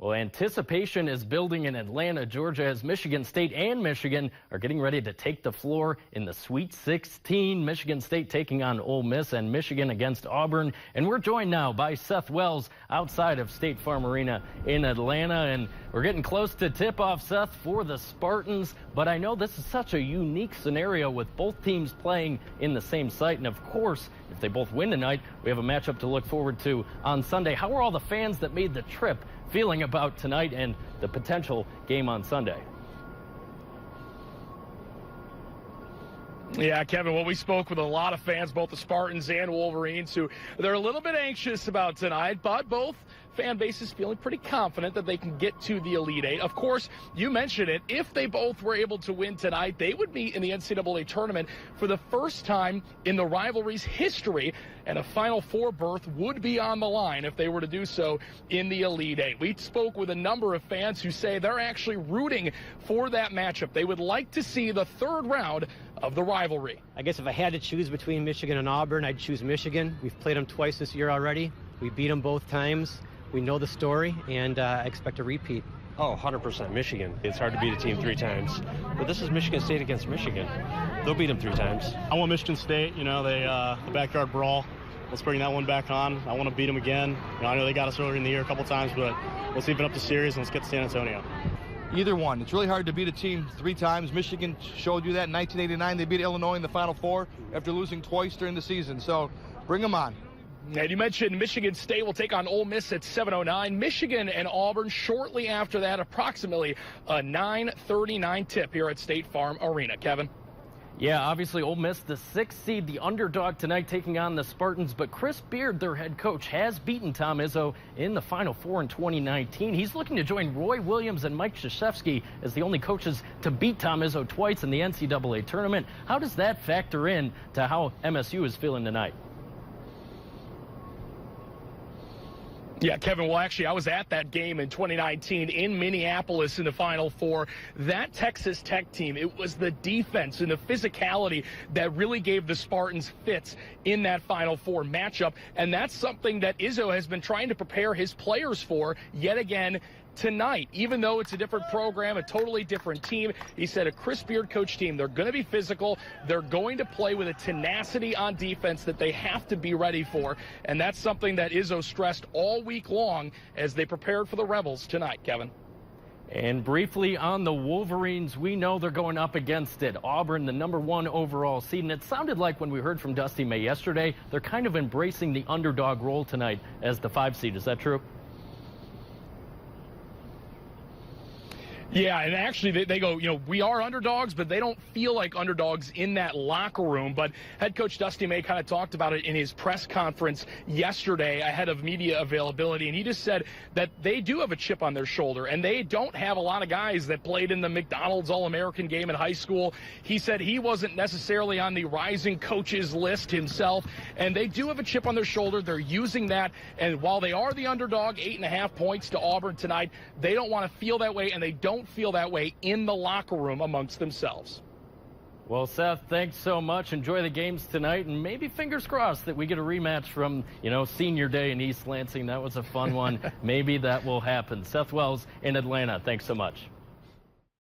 Well, anticipation is building in Atlanta, Georgia, as Michigan State and Michigan are getting ready to take the floor in the Sweet 16. Michigan State taking on Ole Miss and Michigan against Auburn. And we're joined now by Seth Wells outside of State Farm Arena in Atlanta. And we're getting close to tip-off, Seth, for the Spartans. But I know this is such a unique scenario with both teams playing in the same site. And, of course, if they both win tonight, we have a matchup to look forward to on Sunday. How are all the fans that made the trip feeling about tonight and the potential game on Sunday? Yeah, Kevin, well, we spoke with a lot of fans, both the Spartans and Wolverines, who they're a little bit anxious about tonight, but both fan bases feeling pretty confident that they can get to the Elite Eight. Of course, you mentioned it, if they both were able to win tonight, they would meet in the NCAA tournament for the first time in the rivalry's history, and a Final Four berth would be on the line if they were to do so in the Elite Eight. We spoke with a number of fans who say they're actually rooting for that matchup. They would like to see the third round of the rivalry. I guess if I had to choose between Michigan and Auburn, I'd choose Michigan. We've played them twice this year already. We beat them both times. We know the story, and I expect a repeat. Oh, 100% Michigan. It's hard to beat a team 3 times. But this is Michigan State against Michigan. They'll beat them 3 times. I want Michigan State, the backyard brawl. Let's bring that one back on. I want to beat them again. I know they got us earlier in the year a couple times, but let's even up the series and let's get to San Antonio. Either one. It's really hard to beat a team 3 times. Michigan showed you that in 1989. They beat Illinois in the Final Four after losing twice during the season. So bring them on. And you mentioned Michigan State will take on Ole Miss at 7:09. Michigan and Auburn shortly after that, approximately a 9:39 tip here at State Farm Arena. Kevin? Yeah, obviously Ole Miss, the 6th seed, the underdog tonight, taking on the Spartans. But Chris Beard, their head coach, has beaten Tom Izzo in the Final Four in 2019. He's looking to join Roy Williams and Mike Krzyzewski as the only coaches to beat Tom Izzo twice in the NCAA tournament. How does that factor in to how MSU is feeling tonight? Yeah, Kevin, well, actually, I was at that game in 2019 in Minneapolis in the Final Four. That Texas Tech team, it was the defense and the physicality that really gave the Spartans fits in that Final Four matchup. And that's something that Izzo has been trying to prepare his players for yet again tonight. Even though it's a different program, a totally different team, he said a Chris Beard coach team, they're going to be physical. They're going to play with a tenacity on defense that they have to be ready for. And that's something that Izzo stressed all week long as they prepared for the Rebels tonight, Kevin. And briefly on the Wolverines, we know they're going up against it. Auburn, the #1 overall seed. And it sounded like when we heard from Dusty May yesterday, they're kind of embracing the underdog role tonight as the 5 seed. Is that true? Yeah, and actually they go, we are underdogs, but they don't feel like underdogs in that locker room. But head coach Dusty May kind of talked about it in his press conference yesterday ahead of media availability, and he just said that they do have a chip on their shoulder, and they don't have a lot of guys that played in the McDonald's All-American game in high school. He said he wasn't necessarily on the rising coaches list himself, and they do have a chip on their shoulder. They're using that, and while they are the underdog, 8.5 points to Auburn tonight, they don't want to feel that way, and they don't feel that way in the locker room amongst themselves. Well, Seth, thanks so much. Enjoy the games tonight, and maybe fingers crossed that we get a rematch from, senior day in East Lansing. That was a fun one. Maybe that will happen. Seth Wells in Atlanta, thanks so much.